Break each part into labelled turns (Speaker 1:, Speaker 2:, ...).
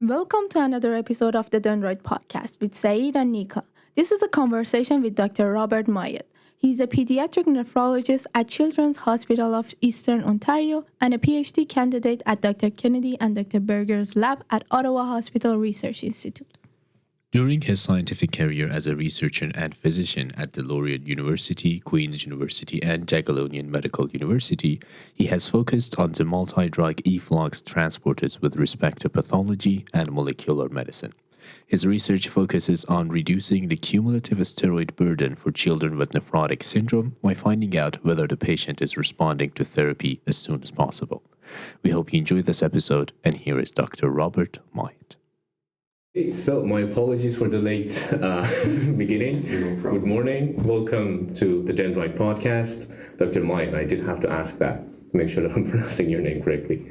Speaker 1: Welcome to another episode of the Done Right podcast with Saeed and Nika. This is a conversation with Dr. Robert Myette. He is a pediatric nephrologist at Children's Hospital of Eastern Ontario and a PhD candidate at Dr. Kennedy and Dr. Berger's lab at Ottawa Hospital Research Institute.
Speaker 2: During his scientific career as a researcher and physician at the Laurier University, Queen's University, and Jagiellonian Medical University, he has focused on the multi-drug efflux transporters with respect to pathology and molecular medicine. His research focuses on reducing the cumulative steroid burden for children with nephrotic syndrome by finding out whether the patient is responding to therapy as soon as possible. We hope you enjoyed this episode, and here is Dr. Robert Myette.
Speaker 3: So my apologies for the late beginning.
Speaker 2: No problem.
Speaker 3: Good morning. Welcome to the Dendrite podcast. Dr. Myette, I did have to ask that to make sure that I'm pronouncing your name correctly.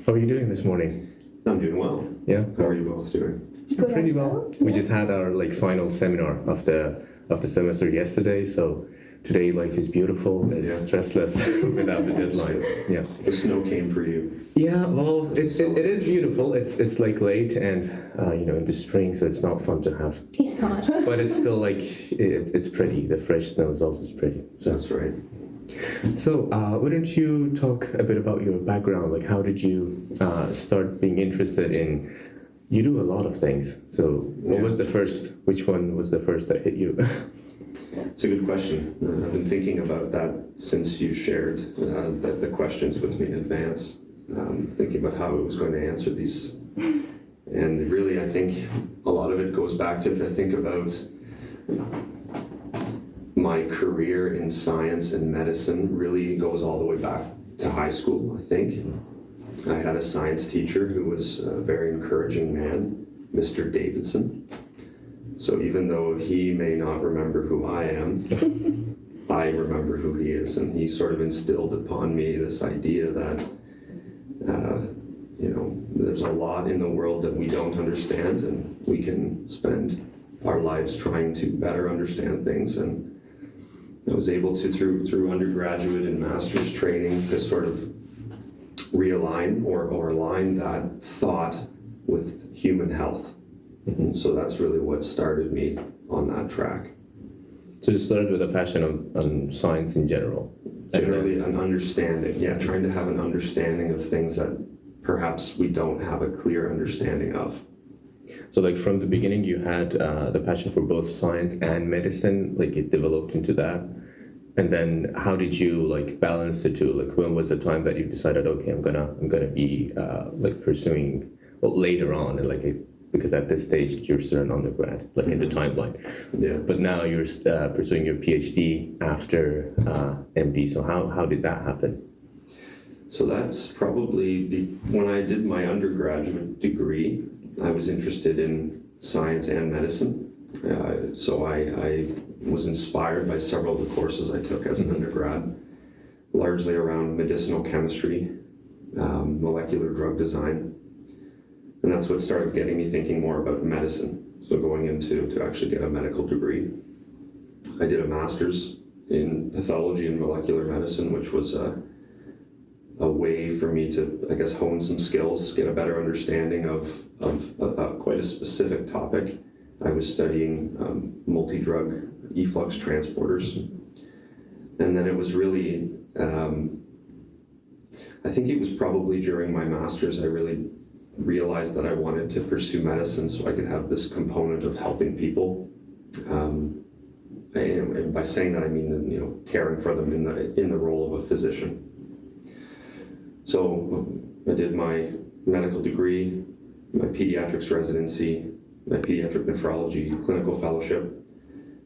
Speaker 3: How are you doing this morning?
Speaker 4: I'm doing well.
Speaker 3: Yeah?
Speaker 4: How are you both doing?
Speaker 1: Good.
Speaker 3: Pretty well. We just had our final seminar of the semester yesterday, so today life is beautiful, it's stressless without the deadlines. Yeah.
Speaker 4: The snow came for you.
Speaker 3: Yeah, well, it is beautiful. It's like late and in the spring, so it's not fun to have.
Speaker 1: It's not.
Speaker 3: But it's still like it's pretty. The fresh snow is always pretty. So.
Speaker 4: That's right.
Speaker 3: So why don't you talk a bit about your background? Like, how did you start being interested in? You do a lot of things. So what was the first? Which one was the first that hit you?
Speaker 4: It's a good question. I've been thinking about that since you shared the questions with me in advance. Thinking about how I was going to answer these. And really, I think a lot of it goes back to, if I think about my career in science and medicine, really goes all the way back to high school, I think. I had a science teacher who was a very encouraging man, Mr. Davidson. So even though he may not remember who I am, I remember who he is. And he sort of instilled upon me this idea that there's a lot in the world that we don't understand, and we can spend our lives trying to better understand things. And I was able to, through undergraduate and master's training, to sort of realign or align that thought with human health. And so that's really what started me on that track.
Speaker 3: So you started with a passion on science in general.
Speaker 4: Generally an understanding, trying to have an understanding of things that perhaps we don't have a clear understanding of.
Speaker 3: So like from the beginning you had the passion for both science and medicine, like it developed into that. And then how did you like balance the two? Like when was the time that you decided, okay, I'm gonna be pursuing later on, and because at this stage you're still an undergrad, in the timeline.
Speaker 4: Yeah.
Speaker 3: But now you're pursuing your PhD after MD. So how did that happen?
Speaker 4: So that's probably when I did my undergraduate degree, I was interested in science and medicine. So I was inspired by several of the courses I took as an undergrad, largely around medicinal chemistry, molecular drug design. And that's what started getting me thinking more about medicine. So going into to actually get a medical degree. I did a master's in pathology and molecular medicine, which was a way for me to, I guess, hone some skills, get a better understanding of quite a specific topic. I was studying multi-drug efflux transporters. And then it was really, I think it was probably during my master's I really realized that I wanted to pursue medicine so I could have this component of helping people. And by saying that, I mean, caring for them in the role of a physician. So I did my medical degree, my pediatrics residency, my pediatric nephrology clinical fellowship.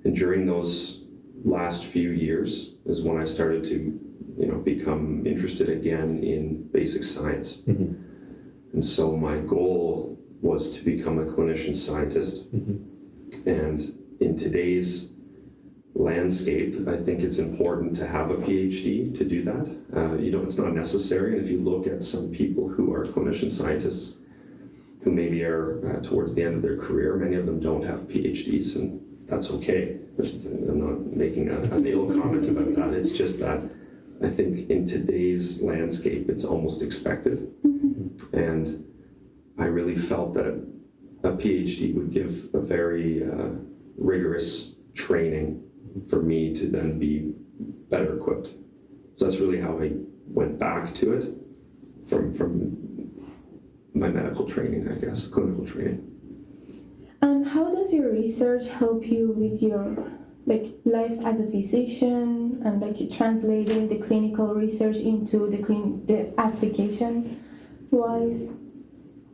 Speaker 4: And during those last few years is when I started to, become interested again in basic science.
Speaker 3: Mm-hmm.
Speaker 4: And so my goal was to become a clinician scientist.
Speaker 3: Mm-hmm.
Speaker 4: And in today's landscape, I think it's important to have a PhD to do that. It's not necessary. And if you look at some people who are clinician scientists, who maybe are towards the end of their career, many of them don't have PhDs, and that's okay. I'm not making an ill comment about that. It's just that I think in today's landscape, it's almost expected. Mm-hmm. And I really felt that a PhD would give a very rigorous training for me to then be better equipped. So that's really how I went back to it from my medical training, I guess, clinical training.
Speaker 1: And how does your research help you with your life as a physician and translating the clinical research into the application wise?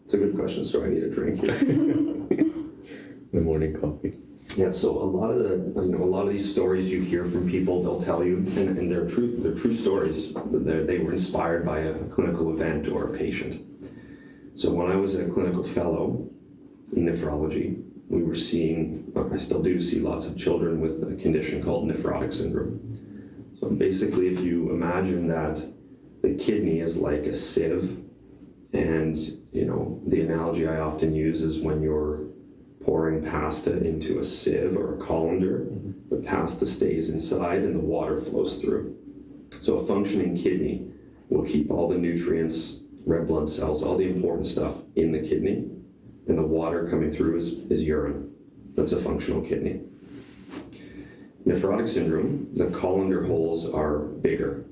Speaker 4: It's a good question, so I need a drink here.
Speaker 3: The morning coffee.
Speaker 4: Yeah, so a lot of these stories you hear from people, they'll tell you, and they're true stories. They were inspired by a clinical event or a patient. So when I was a clinical fellow in nephrology, we were seeing, I still do see lots of children with a condition called nephrotic syndrome. So basically, if you imagine that the kidney is like a sieve, and the analogy I often use is when you're pouring pasta into a sieve or a colander, the pasta stays inside and the water flows through. So a functioning kidney will keep all the nutrients, red blood cells, all the important stuff in the kidney, and the water coming through is urine. That's a functional kidney. Nephrotic syndrome, the colander holes are bigger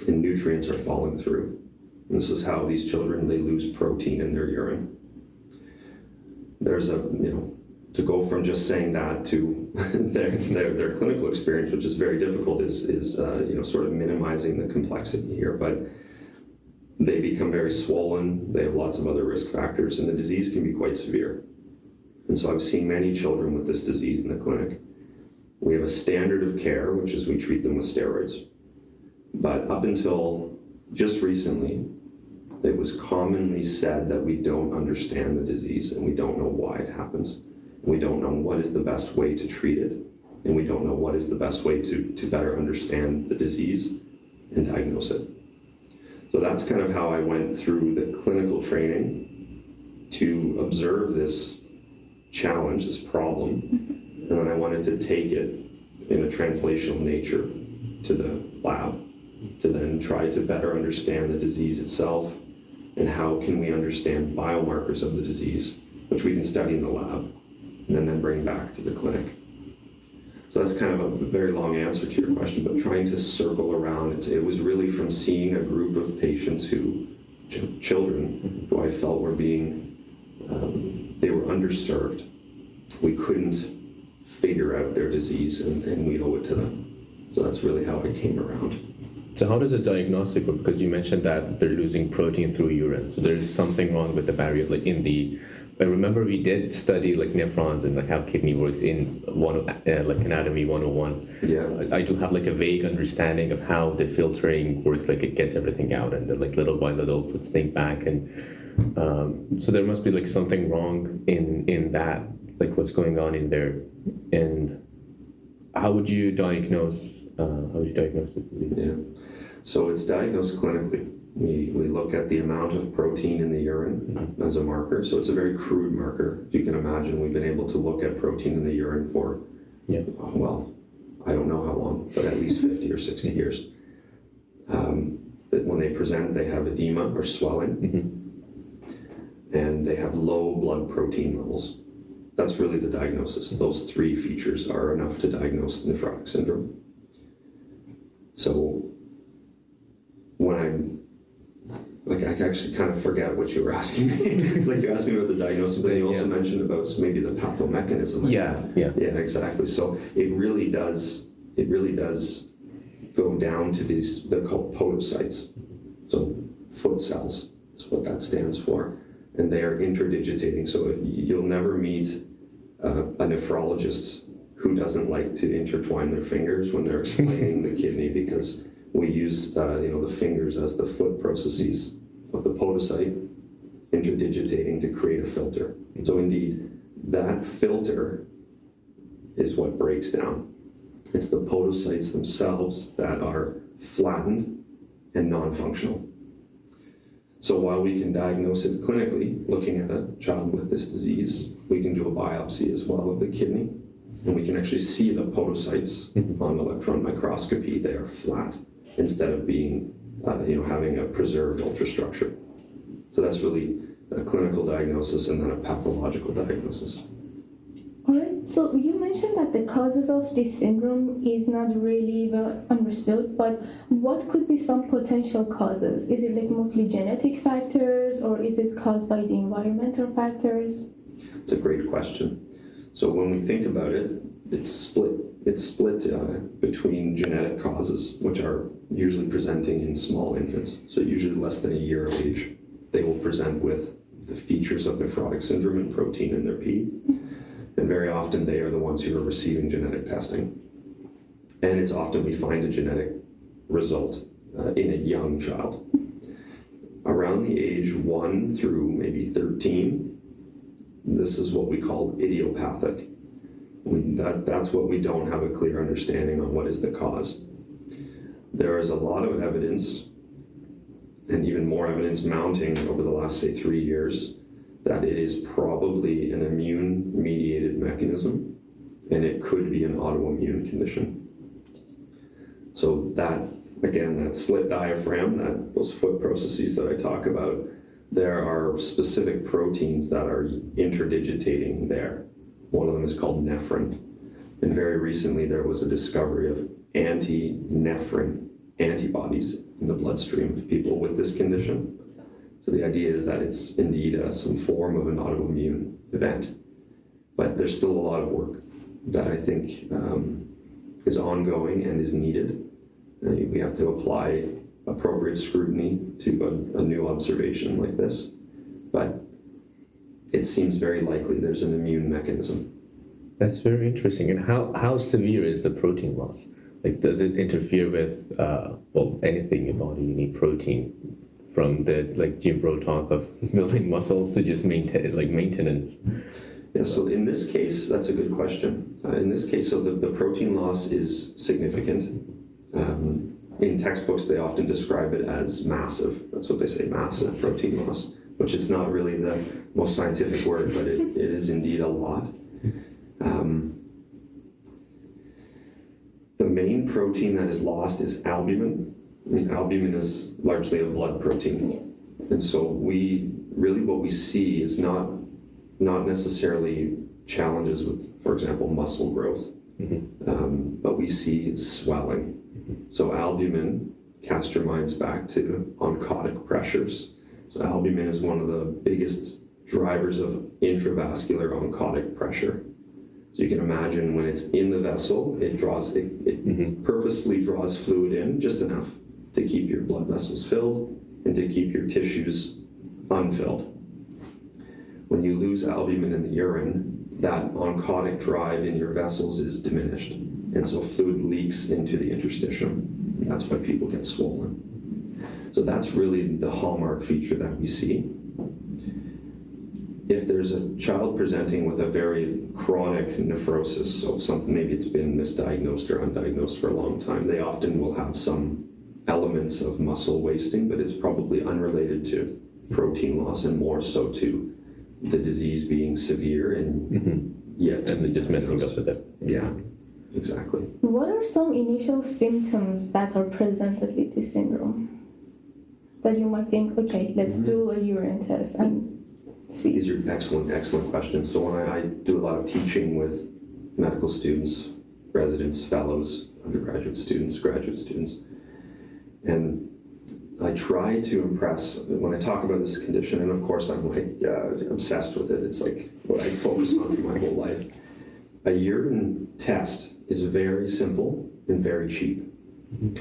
Speaker 4: and nutrients are falling through. And this is how these children, they lose protein in their urine. There's to go from just saying that to their clinical experience, which is very difficult, is sort of minimizing the complexity here. But they become very swollen. They have lots of other risk factors, and the disease can be quite severe. And so I've seen many children with this disease in the clinic. We have a standard of care, which is we treat them with steroids. But up until just recently, it was commonly said that we don't understand the disease and we don't know why it happens. We don't know what is the best way to treat it, and we don't know what is the best way to better understand the disease and diagnose it. So that's kind of how I went through the clinical training to observe this challenge, this problem, and then I wanted to take it in a translational nature to the lab to then try to better understand the disease itself and how can we understand biomarkers of the disease, which we can study in the lab and then bring back to the clinic. So that's kind of a very long answer to your question, but trying to circle around, it was really from seeing a group of patients children who I felt were they were underserved. We couldn't figure out their disease and we owe it to them. So that's really how I came around.
Speaker 3: So how does a diagnostic work? Because you mentioned that they're losing protein through urine. So there's something wrong with the barrier, I remember we did study nephrons and how kidney works in Anatomy 101.
Speaker 4: Yeah.
Speaker 3: I do have a vague understanding of how the filtering works, it gets everything out and then little by little puts things back. And so there must be something wrong in that, what's going on in there. And how would you diagnose this disease?
Speaker 4: Yeah. So it's diagnosed clinically. We look at the amount of protein in the urine as a marker. So it's a very crude marker. If you can imagine, we've been able to look at protein in the urine for, I don't know how long, but at least 50 or 60 years. That when they present, they have edema or swelling, and they have low blood protein levels. That's really the diagnosis. Those three features are enough to diagnose nephrotic syndrome. So when I actually kind of forget what you were asking me. You asked me about the diagnosis, but you also mentioned about maybe the pathomechanism. Yeah, exactly. So it really does go down to they're called podocytes. So foot cells is what that stands for. And they are interdigitating. So you'll never meet a nephrologist who doesn't like to intertwine their fingers when they're explaining the kidney, because we use the fingers as the foot processes of the podocyte interdigitating to create a filter. So indeed, that filter is what breaks down. It's the podocytes themselves that are flattened and non-functional. So while we can diagnose it clinically, looking at a child with this disease, we can do a biopsy as well of the kidney, and we can actually see the podocytes on electron microscopy. They are flat instead of being, having a preserved ultrastructure. So that's really a clinical diagnosis and then a pathological diagnosis.
Speaker 1: All right, so you mentioned that the causes of this syndrome is not really well understood, but what could be some potential causes? Is it like mostly genetic factors, or is it caused by the environmental factors?
Speaker 4: It's a great question. So when we think about it, it's split between genetic causes, which are usually presenting in small infants, so usually less than a year of age. They will present with the features of nephrotic syndrome and protein in their pee. And very often they are the ones who are receiving genetic testing. And it's often we find a genetic result in a young child. Around the age 1 through maybe 13, this is what we call idiopathic. That's what we don't have a clear understanding on what is the cause. There is a lot of evidence, and even more evidence mounting over the last, say, 3 years, that it is probably an immune-mediated mechanism, and it could be an autoimmune condition. So that, again, that slit diaphragm, those foot processes that I talk about, there are specific proteins that are interdigitating there. One of them is called nephrin. And very recently there was a discovery of anti-nephrin antibodies in the bloodstream of people with this condition. So the idea is that it's indeed some form of an autoimmune event. But there's still a lot of work that I think is ongoing and is needed. We have to apply appropriate scrutiny to a new observation like this. But it seems very likely there's an immune mechanism.
Speaker 3: That's very interesting. And how severe is the protein loss? Like, does it interfere with anything in your body? You need protein, from the Jim Bro talk of building muscle to just maintenance.
Speaker 4: Yeah. So in this case, that's a good question. In this case, so the protein loss is significant. In textbooks, they often describe it as massive. That's what they say, massive protein loss, which is not really the most scientific word, but it is indeed a lot. The main protein that is lost is albumin. Albumin is largely a blood protein. Yes. And so what we see is not necessarily challenges with, for example, muscle growth, but we see swelling. So albumin, cast your minds back to oncotic pressures. So albumin is one of the biggest drivers of intravascular oncotic pressure. So you can imagine when it's in the vessel, it purposefully draws fluid in just enough to keep your blood vessels filled and to keep your tissues unfilled. When you lose albumin in the urine, that oncotic drive in your vessels is diminished. And so fluid leaks into the interstitium. That's why people get swollen. So that's really the hallmark feature that we see. If there's a child presenting with a very chronic nephrosis, so maybe it's been misdiagnosed or undiagnosed for a long time, they often will have some elements of muscle wasting, but it's probably unrelated to protein loss and more so to the disease being severe and yet
Speaker 3: and just messing up with it.
Speaker 4: Yeah, exactly.
Speaker 1: What are some initial symptoms that are presented with this syndrome that you might think, okay, let's do a urine test and see?
Speaker 4: These are excellent questions. So when I do a lot of teaching with medical students, residents, fellows, undergraduate students, graduate students, and I try to impress when I talk about this condition, and of course I'm obsessed with it. It's like what I focus on for my whole life. A urine test is very simple and very cheap.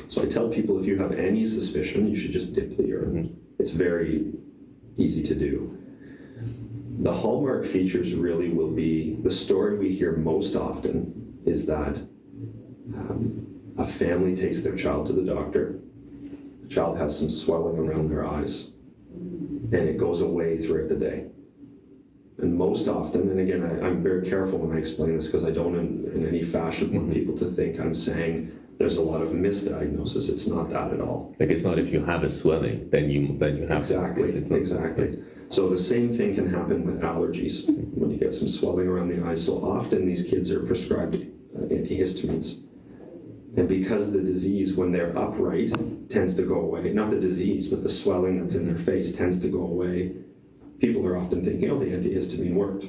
Speaker 4: So I tell people if you have any suspicion, you should just dip the urine. It's very easy to do. The hallmark features really will be, the story we hear most often is that a family takes their child to the doctor. The child has some swelling around their eyes, and it goes away throughout the day. And most often, and again, I'm very careful when I explain this because I don't in any fashion want people to think I'm saying there's a lot of misdiagnosis. It's not that at all.
Speaker 3: Like, it's not if you have a swelling, then you have
Speaker 4: Exactly. So the same thing can happen with allergies when you get some swelling around the eyes. So often these kids are prescribed antihistamines. And because the disease, when they're upright, tends to go away, not the disease, but the swelling that's in their face tends to go away people are often thinking, oh, the antihistamine worked.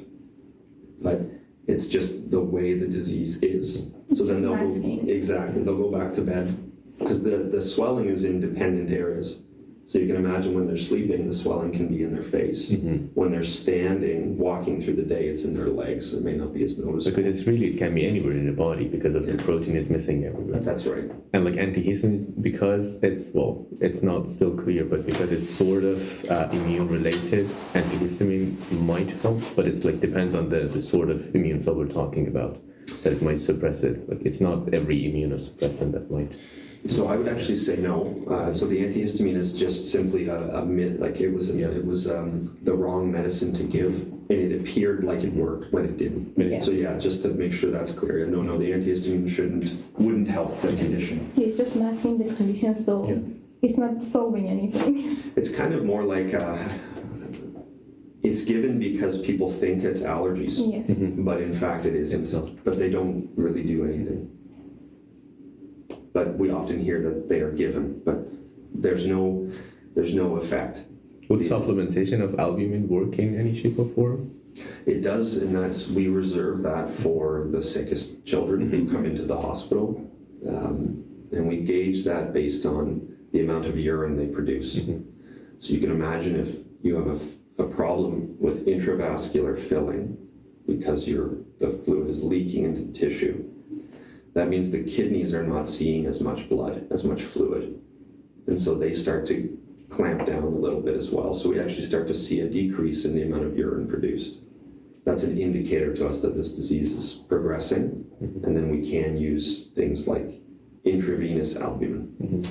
Speaker 4: But it's just the way the disease is. So then they'll go back to bed, because the swelling is in dependent areas. So you can imagine when they're sleeping, the swelling can be in their face. When they're standing, walking through the day, it's in their legs. It may not be as noticeable.
Speaker 3: Because it can be anywhere in the body because of the protein is missing everywhere.
Speaker 4: That's right.
Speaker 3: And like antihistamines, because it's not still clear, but because it's sort of immune related, antihistamine might help, but it's like depends on the sort of immune cell we're talking about, that it might suppress it. Like it's not every immunosuppressant that might.
Speaker 4: So I would actually say no. So the antihistamine is just simply a myth. Like it was the wrong medicine to give, and it appeared like it worked when it didn't.
Speaker 1: Yeah.
Speaker 4: So just to make sure that's clear. No, the antihistamine wouldn't help the condition.
Speaker 1: It's just masking the condition, so it's not solving anything.
Speaker 4: It's kind of more like it's given because people think it's allergies.
Speaker 1: Yes.
Speaker 4: But in fact it isn't. But they don't really do anything. But we often hear that they are given, but there's no effect.
Speaker 3: Would supplementation of albumin work in any shape or form?
Speaker 4: It does, and we reserve that for the sickest children who come into the hospital, and we gauge that based on the amount of urine they produce. So you can imagine if you have a problem with intravascular filling because the fluid is leaking into the tissue. That means the kidneys are not seeing as much blood, as much fluid. And so they start to clamp down a little bit as well. So we actually start to see a decrease in the amount of urine produced. That's an indicator to us that this disease is progressing. And then we can use things like intravenous albumin.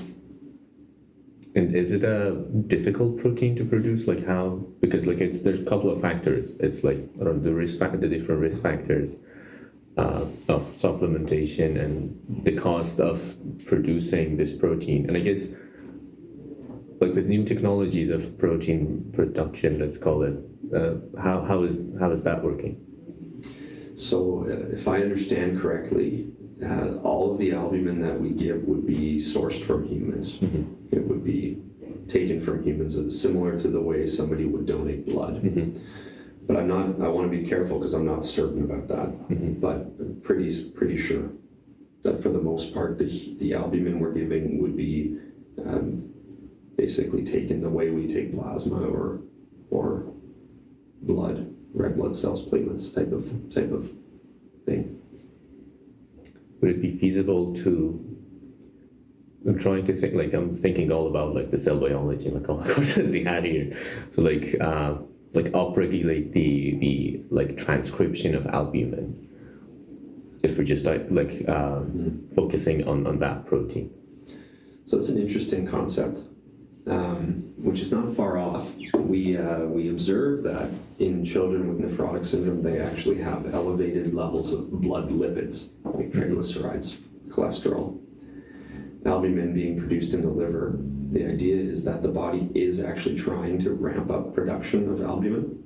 Speaker 3: And is it a difficult protein to produce? Like how? Because like there's a couple of factors. It's like the different risk factors. Of supplementation and the cost of producing this protein. And I guess like with new technologies of protein production, let's call it, how is that working?
Speaker 4: So if I understand correctly, all of the albumin that we give would be sourced from humans. It would be taken from humans, similar to the way somebody would donate blood. But I want to be careful because I'm not certain about that. But I'm pretty sure that for the most part, the albumin we're giving would be basically taken the way we take plasma or blood, red blood cells, platelets type of thing.
Speaker 3: Would it be feasible to? I'm trying to think. Like I'm thinking all about like the cell biology, like all the courses we had here. So like upregulate the like transcription of albumin if we're just focusing on that protein.
Speaker 4: So it's an interesting concept, which is not far off. We observe that in children with nephrotic syndrome, they actually have elevated levels of blood lipids, like triglycerides, cholesterol, albumin being produced in the liver. The idea is that the body is actually trying to ramp up production of albumin,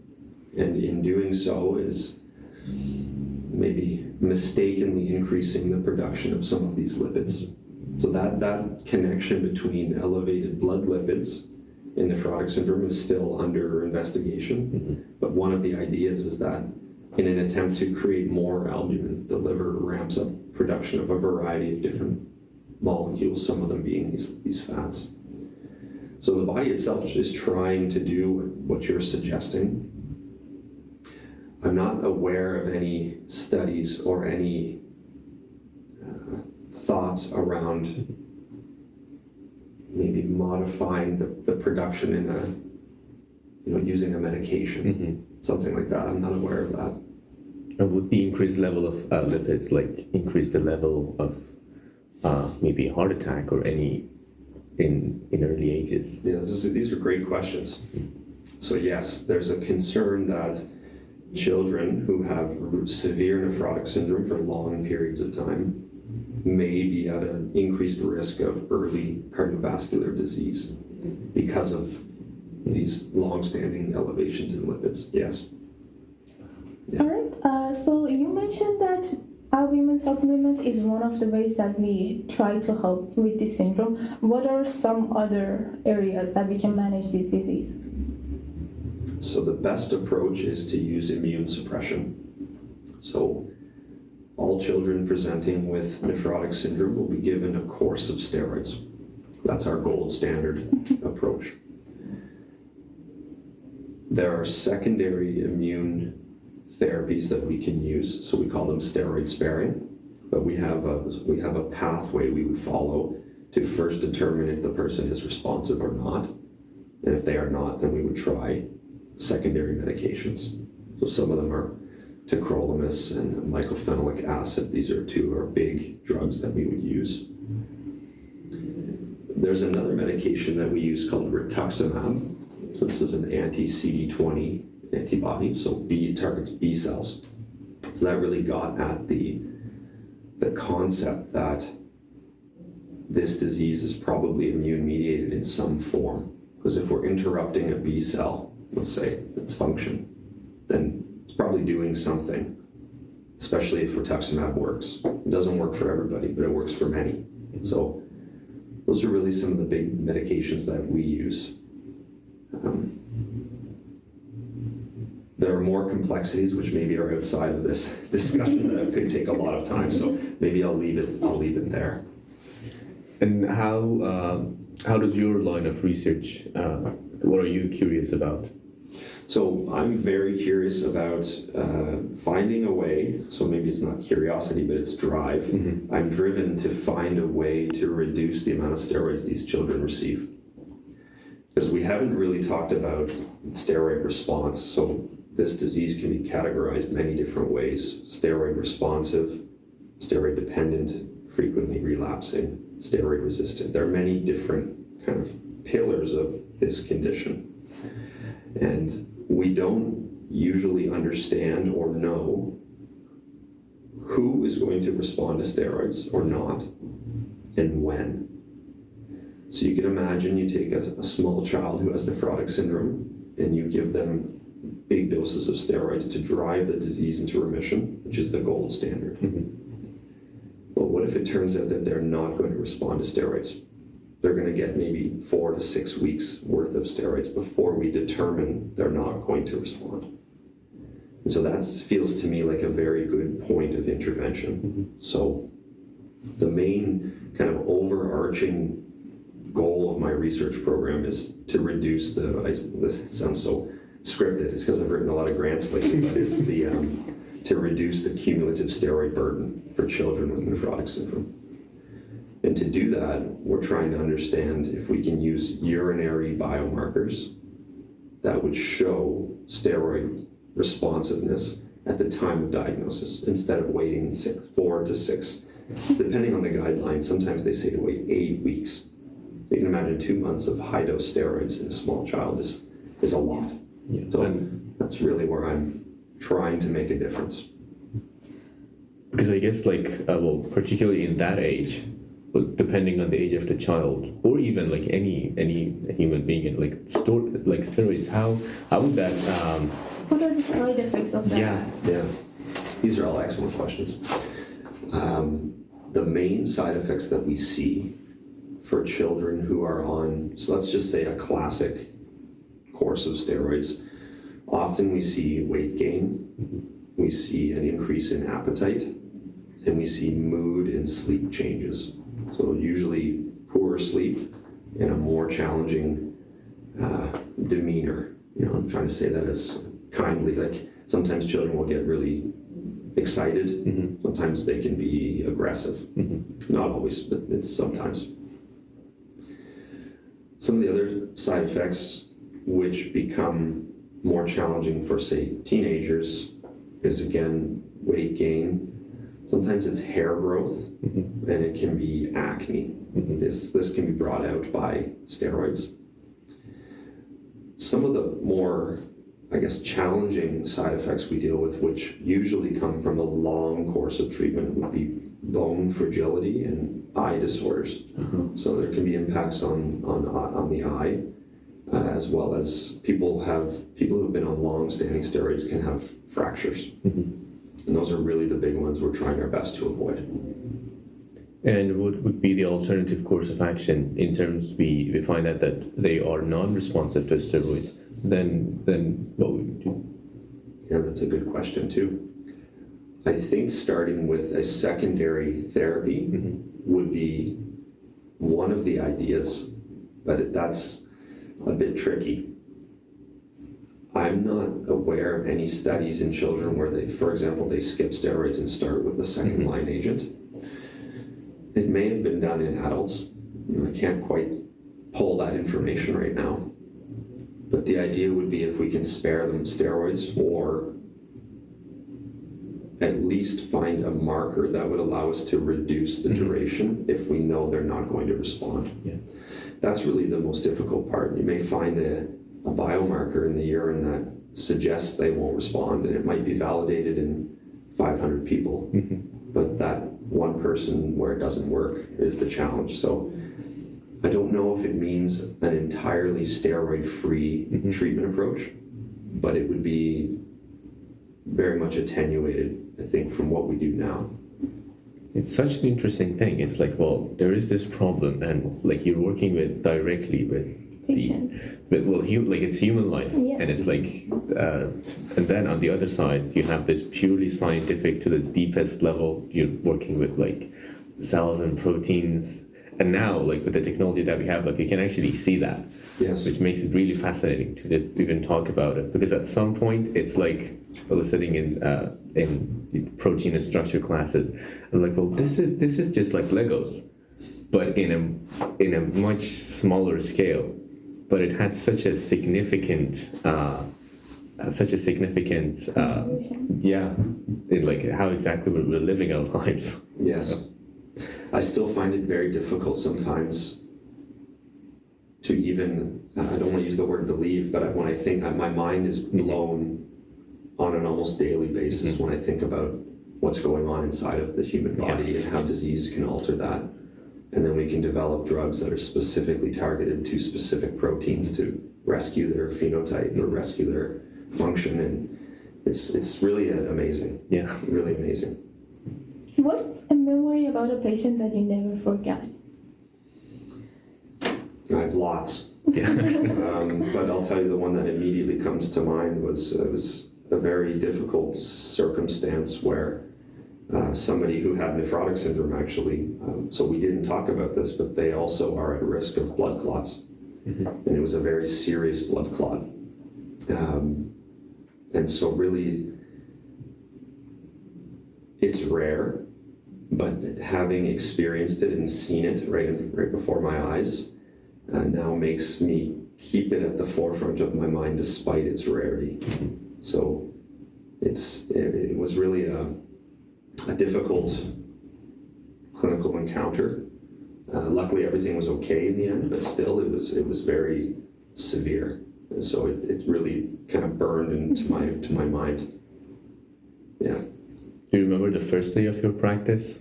Speaker 4: and in doing so is maybe mistakenly increasing the production of some of these lipids. So that connection between elevated blood lipids in nephrotic syndrome is still under investigation. But one of the ideas is that in an attempt to create more albumin, the liver ramps up production of a variety of different molecules, some of them being these fats. So the body itself is trying to do what you're suggesting. I'm not aware of any studies or any thoughts around maybe modifying the production in using a medication, something like that. I'm not aware of that.
Speaker 3: And would the increased level of lipids like increase the level of maybe a heart attack or any in early ages?
Speaker 4: Yeah, these are great questions. So yes, there's a concern that children who have severe nephrotic syndrome for long periods of time may be at an increased risk of early cardiovascular disease because of these long-standing elevations in lipids. Yes. Yeah.
Speaker 1: All right. So you mentioned that albumin supplement is one of the ways that we try to help with this syndrome. What are some other areas that we can manage this disease?
Speaker 4: So the best approach is to use immune suppression. So all children presenting with nephrotic syndrome will be given a course of steroids. That's our gold standard approach. There are secondary immune therapies that we can use, so we call them steroid sparing, but we have a pathway we would follow to first determine if the person is responsive or not, and if they are not, then we would try secondary medications. So some of them are tacrolimus and mycophenolic acid. These are two of our big drugs that we would use. There's another medication that we use called rituximab. So this is an anti-CD20 antibody, so it targets B cells. So that really got at the concept that this disease is probably immune mediated in some form. Because if we're interrupting a B cell, let's say, its function, then it's probably doing something, especially if rituximab works. It doesn't work for everybody, but it works for many. So those are really some of the big medications that we use. There are more complexities which maybe are outside of this discussion that could take a lot of time, so maybe I'll leave it there.
Speaker 3: And how does your line of research, what are you curious about?
Speaker 4: So I'm very curious about finding a way, so maybe it's not curiosity, but it's drive. Mm-hmm. I'm driven to find a way to reduce the amount of steroids these children receive. Because we haven't really talked about steroid response. So this disease can be categorized many different ways. Steroid responsive, steroid dependent, frequently relapsing, steroid resistant. There are many different kind of pillars of this condition. And we don't usually understand or know who is going to respond to steroids or not, and when. So you can imagine you take a small child who has nephrotic syndrome and you give them big doses of steroids to drive the disease into remission, which is the gold standard. Mm-hmm. But what if it turns out that they're not going to respond to steroids? They're going to get maybe 4 to 6 weeks worth of steroids before we determine they're not going to respond. And so that feels to me like a very good point of intervention. Mm-hmm. So the main kind of overarching goal of my research program is to reduce this sounds so scripted, it's because I've written a lot of grants lately, but it's to reduce the cumulative steroid burden for children with nephrotic syndrome. And to do that, we're trying to understand if we can use urinary biomarkers that would show steroid responsiveness at the time of diagnosis instead of waiting 4 to 6. Depending on the guidelines, sometimes they say to wait 8 weeks. You can imagine 2 months of high-dose steroids in a small child is a lot. Yeah. So that's really where I'm trying to make a difference.
Speaker 3: Because I guess particularly in that age, depending on the age of the child, or even like any human being, steroids, how would that?
Speaker 1: What are the side effects of that?
Speaker 4: Yeah. These are all excellent questions. The main side effects that we see for children who are on, so let's just say a classic course of steroids, often we see weight gain, we see an increase in appetite, and we see mood and sleep changes. So usually poorer sleep and a more challenging demeanor. I'm trying to say that as kindly, like sometimes children will get really excited, mm-hmm. Sometimes they can be aggressive. Mm-hmm. Not always, but it's sometimes. Some of the other side effects which become more challenging for, say, teenagers is, again, weight gain. Sometimes it's hair growth, mm-hmm. and it can be acne. Mm-hmm. This can be brought out by steroids. Some of the more, challenging side effects we deal with, which usually come from a long course of treatment, would be bone fragility and eye disorders. Mm-hmm. So there can be impacts on the eye, as well as people who've been on long-standing steroids can have fractures. Mm-hmm. And those are really the big ones we're trying our best to avoid.
Speaker 3: And what would be the alternative course of action in terms we find out that they are non-responsive to steroids?
Speaker 2: then what would you do?
Speaker 4: Yeah, that's a good question too. I think starting with a secondary therapy would be one of the ideas, but that's a bit tricky. I'm not aware of any studies in children where they, for example, they skip steroids and start with the second line agent. It may have been done in adults. I can't quite pull that information right now. But the idea would be if we can spare them steroids or at least find a marker that would allow us to reduce the duration if we know they're not going to respond.
Speaker 2: Yeah.
Speaker 4: That's really the most difficult part. You may find a biomarker in the urine that suggests they won't respond, and it might be validated in 500 people. But that one person where it doesn't work is the challenge. So I don't know if it means an entirely steroid-free treatment approach, but it would be very much attenuated, I think, from what we do now.
Speaker 2: It's such an interesting thing. It's like, well, there is this problem, and like you're working with directly with
Speaker 1: Patients.
Speaker 2: like it's human life,
Speaker 1: Yes.
Speaker 2: and it's like, and then on the other side, you have this purely scientific to the deepest level. You're working with like cells and proteins, and now like with the technology that we have, like you can actually see that.
Speaker 4: Yes.
Speaker 2: Which makes it really fascinating to even talk about it, because at some point it's like I was sitting in protein and structure classes. I'm like, well, this is just like Legos, but in a much smaller scale. But it had such a significant yeah, in like how exactly we're living our lives.
Speaker 4: Yes.
Speaker 2: So.
Speaker 4: I still find it very difficult sometimes to even, I don't want to use the word believe, but when I think, my mind is blown on an almost daily basis when I think about what's going on inside of the human body and how disease can alter that. And then we can develop drugs that are specifically targeted to specific proteins to rescue their phenotype or rescue their function. And it's really amazing.
Speaker 2: Yeah.
Speaker 4: Really amazing.
Speaker 1: What's a memory about a patient that you never forgot?
Speaker 4: I have lots.
Speaker 2: Yeah.
Speaker 4: But I'll tell you the one that immediately comes to mind was a very difficult circumstance where somebody who had nephrotic syndrome actually, so we didn't talk about this, but they also are at risk of blood clots. And it was a very serious blood clot. And so really, it's rare, but having experienced it and seen it right before my eyes now makes me keep it at the forefront of my mind despite its rarity. So it was really a difficult clinical encounter. Luckily, everything was okay in the end, but still, it was very severe, and so it really kind of burned into my mind. Yeah.
Speaker 2: Do you remember the first day of your practice?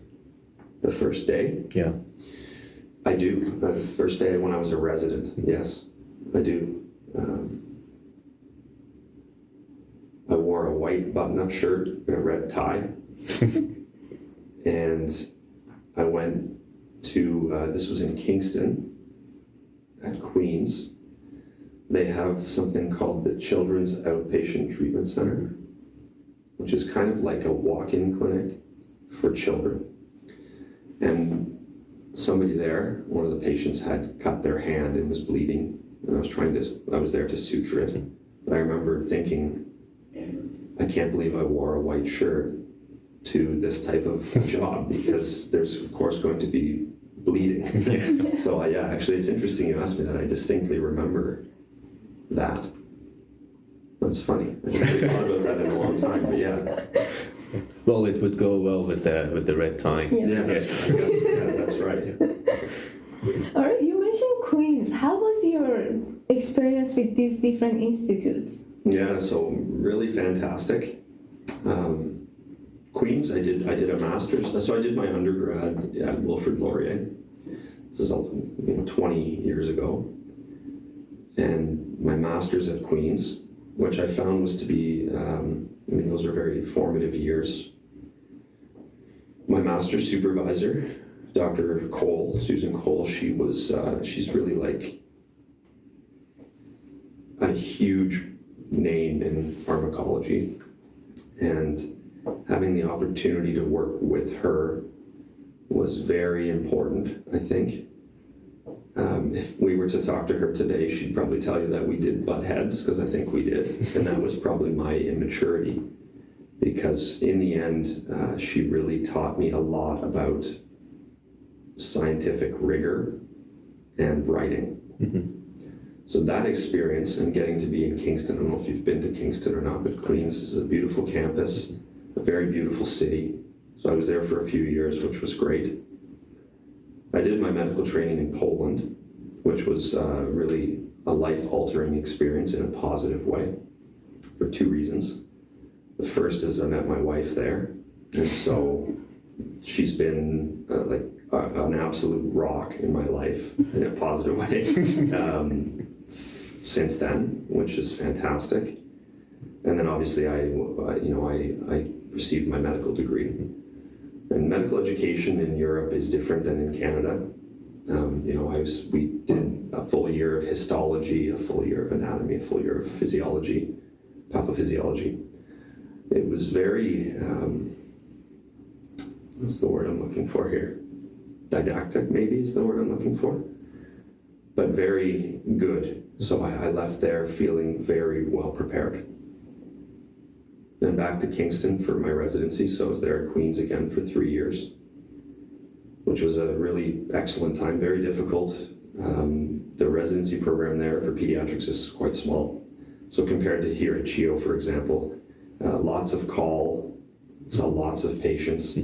Speaker 4: The first day?
Speaker 2: Yeah.
Speaker 4: I do. The first day when I was a resident, yes, I do. I wore a white button-up shirt and a red tie. And I went to, this was in Kingston at Queen's. They have something called the Children's Outpatient Treatment Center, which is kind of like a walk-in clinic for children. And somebody there, one of the patients had cut their hand and was bleeding, and I was there to suture it. But I remember thinking, I can't believe I wore a white shirt to this type of job, because there's of course going to be bleeding. So actually it's interesting you asked me that. I distinctly remember that. That's funny. I haven't thought about that in a long time, but yeah.
Speaker 2: Well, it would go well with the red tie.
Speaker 4: Yeah, that's right.
Speaker 1: All right, you mentioned Queens. How was your experience with these different institutes?
Speaker 4: Yeah, so really fantastic. Queens, I did a master's. So I did my undergrad at Wilfrid Laurier. This is 20 years ago. And my master's at Queens, which I found was to be, those are very formative years. My master's supervisor, Dr. Cole, Susan Cole, she's really like, I a huge name in pharmacology, and having the opportunity to work with her was very important, I think. If we were to talk to her today, she'd probably tell you that we did butt heads, because I think we did. And that was probably my immaturity, because in the end, she really taught me a lot about scientific rigor and writing. So that experience and getting to be in Kingston, I don't know if you've been to Kingston or not, but Queens is a beautiful campus, a very beautiful city. So I was there for a few years, which was great. I did my medical training in Poland, which was really a life-altering experience in a positive way for two reasons. The first is I met my wife there, and so she's been like an absolute rock in my life in a positive way since then, which is fantastic. And then obviously I received my medical degree. And medical education in Europe is different than in Canada. We did a full year of histology, a full year of anatomy, a full year of physiology, pathophysiology. It was very, what's the word I'm looking for here? Didactic, maybe, is the word I'm looking for. But very good. So I left there feeling very well prepared. Then back to Kingston for my residency. So I was there at Queen's again for 3 years, which was a really excellent time, very difficult. The residency program there for pediatrics is quite small. So compared to here at CHEO, for example, lots of call, so lots of patients,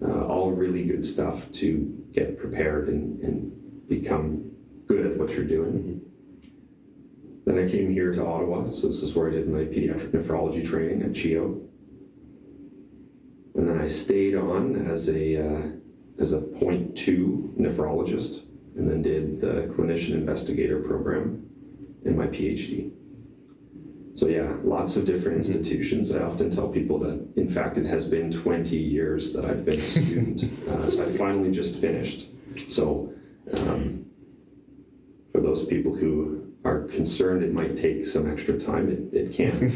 Speaker 4: all really good stuff to get prepared and become good at what you're doing. Then I came here to Ottawa, so this is where I did my pediatric nephrology training at CHEO. And then I stayed on as a 0.2 nephrologist, and then did the clinician investigator program in my PhD. So yeah, lots of different institutions. I often tell people that, in fact, it has been 20 years that I've been a student. So I finally just finished. So for those people who are concerned it might take some extra time, it can.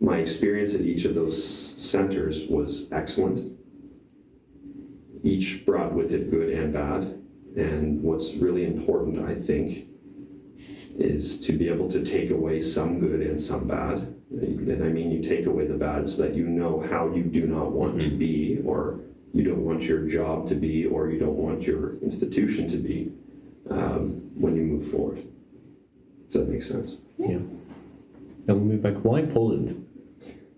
Speaker 4: My experience at each of those centers was excellent. Each brought with it good and bad. And what's really important, I think, is to be able to take away some good and some bad. And I mean, you take away the bad so that you know how you do not want to be, or you don't want your job to be, or you don't want your institution to be when you move forward. If that makes sense.
Speaker 2: Yeah. And we'll move back. Why Poland?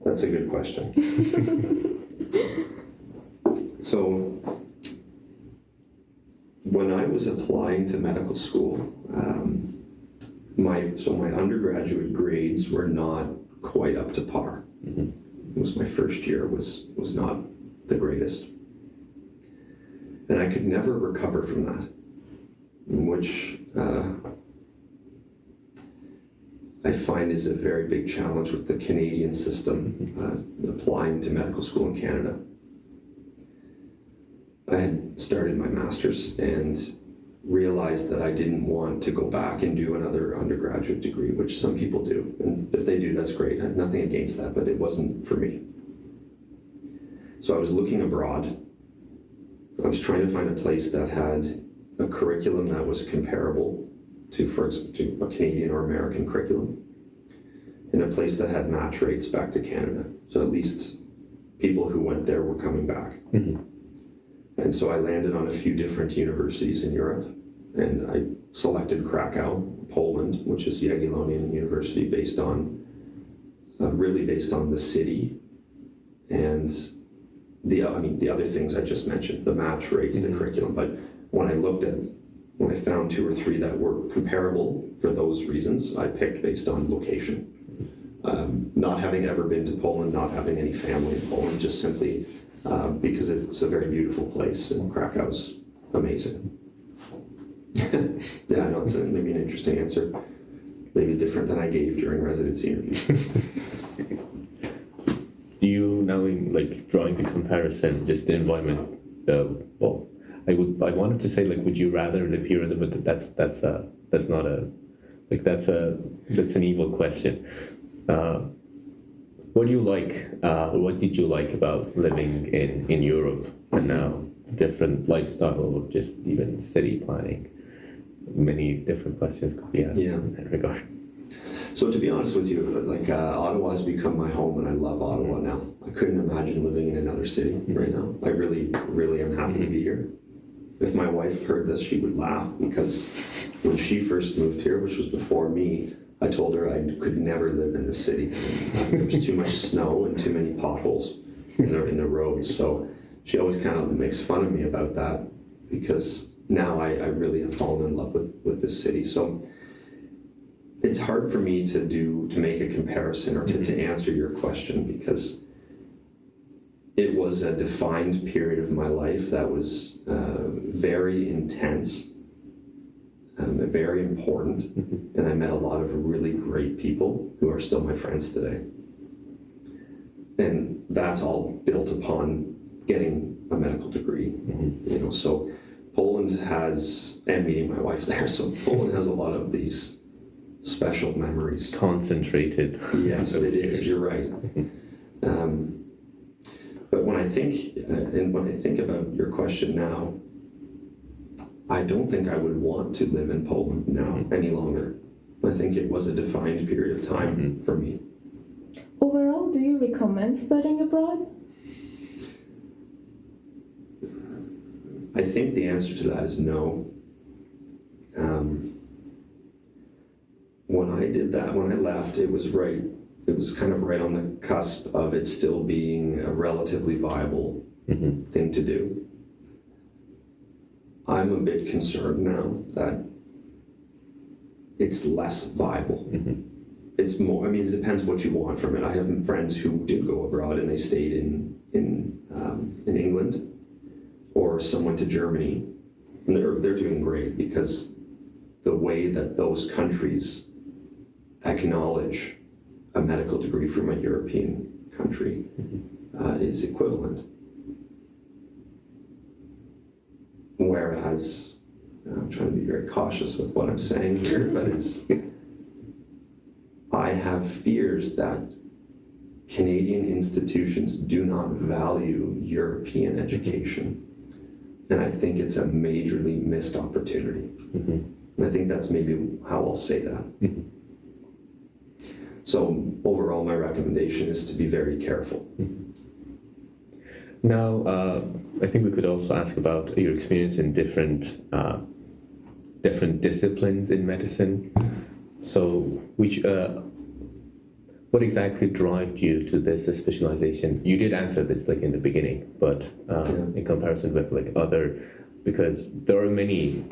Speaker 4: That's a good question. So, when I was applying to medical school, my undergraduate grades were not quite up to par. It was my first year was not the greatest, and I could never recover from that, which I find is a very big challenge with the Canadian system applying to medical school in Canada. I had started my master's and realized that I didn't want to go back and do another undergraduate degree, which some people do. And if they do, that's great. I have nothing against that, but it wasn't for me. So I was looking abroad. I was trying to find a place that had a curriculum that was comparable to, for example, to a Canadian or American curriculum, and a place that had match rates back to Canada. So at least people who went there were coming back. And so I landed on a few different universities in Europe, and I selected Krakow, Poland, which is Jagiellonian University, based on the city and the other things I just mentioned, the match rates, the curriculum. But when I found 2 or 3 that were comparable for those reasons, I picked based on location. Not having ever been to Poland, not having any family in Poland, just simply because it's a very beautiful place, and Krakow's amazing. Yeah, I know, it's maybe an interesting answer, maybe different than I gave during residency interviews.
Speaker 2: Do you now, like, drawing the comparison, just the environment? I wanted to say, like, would you rather live here, but that's not a
Speaker 3: Like that's an evil question. What do you like? What did you like about living in Europe and now different lifestyle or just even city planning? Many different questions could be asked in that regard.
Speaker 4: So to be honest with you, like Ottawa has become my home, and I love Ottawa now. I couldn't imagine living in another city right now. I really, really am happy to be here. If my wife heard this, she would laugh, because when she first moved here, which was before me, I told her I could never live in the city. There was too much snow and too many potholes in the roads. So she always kind of makes fun of me about that, because now I really have fallen in love with this city. So it's hard for me to make a comparison or to answer your question, because it was a defined period of my life that was very intense, very important, and I met a lot of really great people who are still my friends today. And that's all built upon getting a medical degree. You know, so Poland has, and meeting my wife there, so Poland has a lot of these special memories.
Speaker 3: Concentrated.
Speaker 4: Yes, it is. You're right. But when I think about your question now, I don't think I would want to live in Poland now any longer. I think it was a defined period of time for me.
Speaker 1: Overall, do you recommend studying abroad?
Speaker 4: I think the answer to that is no. When I did that, when I left, it was kind of right on the cusp of it still being a relatively viable thing to do. I'm a bit concerned now that it's less viable. It's more, I mean, it depends what you want from it. I have friends who did go abroad and they stayed in England, or some went to Germany, and they're doing great, because the way that those countries acknowledge a medical degree from a European country is equivalent. Whereas, I'm trying to be very cautious with what I'm saying here, but I have fears that Canadian institutions do not value European education. And I think it's a majorly missed opportunity. And I think that's maybe how I'll say that. So overall, my recommendation is to be very careful.
Speaker 3: Now, I think we could also ask about your experience in different disciplines in medicine. So, what exactly drove you to this specialization? You did answer this like in the beginning, but in comparison with like other, because there are many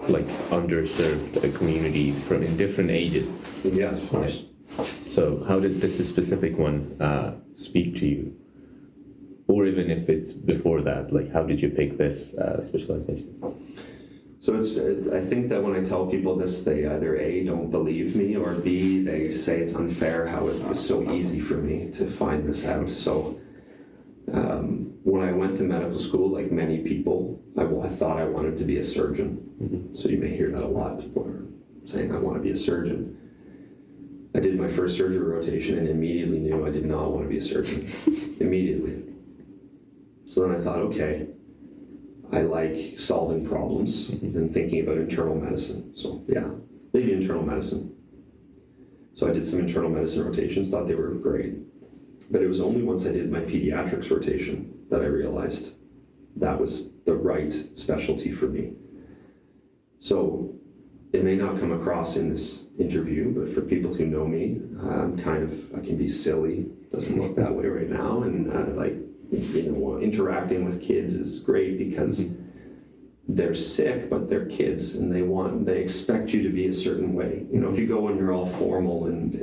Speaker 3: like underserved communities from in different ages.
Speaker 4: Yeah, of course.
Speaker 3: So, how did this specific one speak to you? Or even if it's before that, like how did you pick this specialization?
Speaker 4: So I think that when I tell people this, they either A, don't believe me, or B, they say it's unfair how it was so easy for me to find this out. So when I went to medical school, like many people, I thought I wanted to be a surgeon. So you may hear that a lot. People are saying, I want to be a surgeon. I did my first surgery rotation and immediately knew I did not want to be a surgeon. Immediately. So then I thought, okay, I like solving problems and thinking about internal medicine. So yeah, maybe internal medicine. So I did some internal medicine rotations, thought they were great. But it was only once I did my pediatrics rotation that I realized that was the right specialty for me. So it may not come across in this interview, but for people who know me, I can be silly. Doesn't look that way right now. And interacting with kids is great because they're sick, but they're kids, and they expect you to be a certain way. You know, if you go and you're all formal and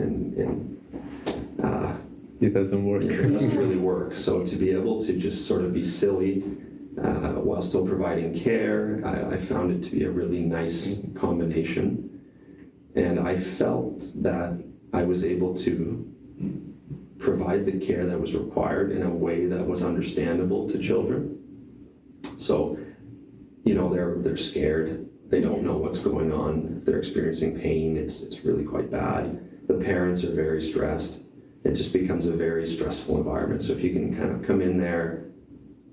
Speaker 3: it doesn't work.
Speaker 4: It doesn't really work. So to be able to just sort of be silly while still providing care, I found it to be a really nice combination. And I felt that I was able to provide the care that was required in a way that was understandable to children. So, you know, they're scared. They don't know what's going on. If they're experiencing pain, it's really quite bad. The parents are very stressed. It just becomes a very stressful environment. So if you can kind of come in there,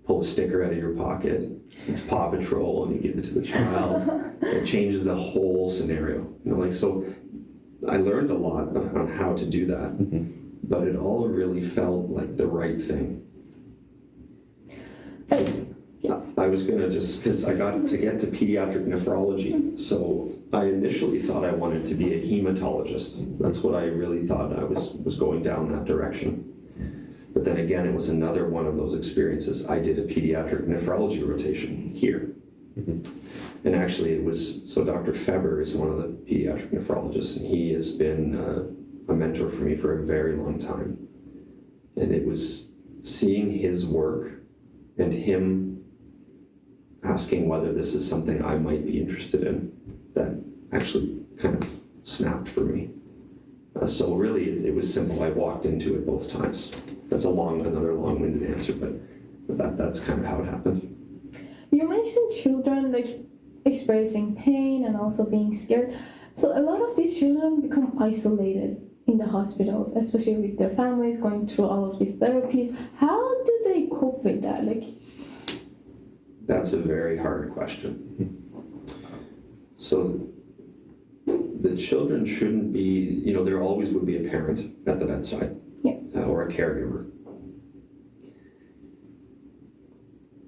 Speaker 4: pull a sticker out of your pocket, it's Paw Patrol, and you give it to the child, it changes the whole scenario. So I learned a lot on how to do that, but it all really felt like the right thing. I was going to just, because I got to get to pediatric nephrology, so I initially thought I wanted to be a hematologist. That's what I really thought. I was going down that direction. But then again, it was another one of those experiences. I did a pediatric nephrology rotation here. And actually so Dr. Feber is one of the pediatric nephrologists, and he has been a mentor for me for a very long time. And it was seeing his work and him asking whether this is something I might be interested in that actually kind of snapped for me. So really, it was simple. I walked into it both times. That's another long-winded answer, but that's kind of how it happened.
Speaker 1: You mentioned children like experiencing pain and also being scared. So a lot of these children become isolated in the hospitals, especially with their families going through all of these therapies. How do they cope with that?
Speaker 4: That's a very hard question. So the children shouldn't be, there always would be a parent at the bedside. Or a caregiver.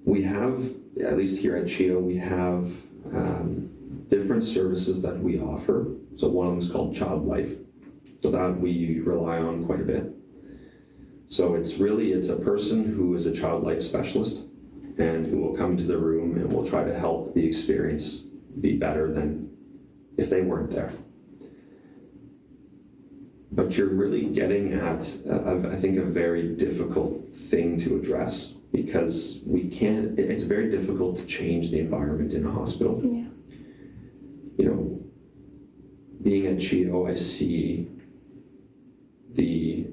Speaker 4: We have, at least here at CHEO, we have different services that we offer. So one of them is called Child Life. So that we rely on quite a bit. So it's a person who is a child life specialist and who will come into the room and will try to help the experience be better than if they weren't there. But you're really getting at, I think, a very difficult thing to address, because it's very difficult to change the environment in a hospital.
Speaker 1: Yeah.
Speaker 4: Being at CHEO, I see the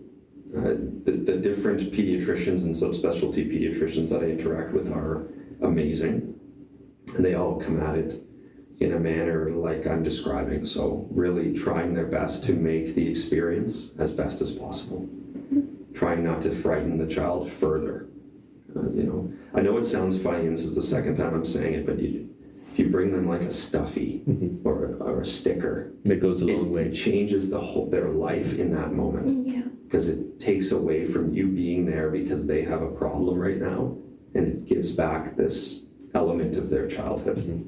Speaker 4: different pediatricians and subspecialty pediatricians that I interact with are amazing. And they all come at it in a manner like I'm describing. So really trying their best to make the experience as best as possible. Trying not to frighten the child further. I know it sounds funny, and this is the second time I'm saying it, but if you bring them like a stuffy or a sticker,
Speaker 2: that goes a long way.
Speaker 4: It changes their life in that moment.
Speaker 1: Yeah.
Speaker 4: Because it takes away from you being there because they have a problem right now, and it gives back this element of their childhood.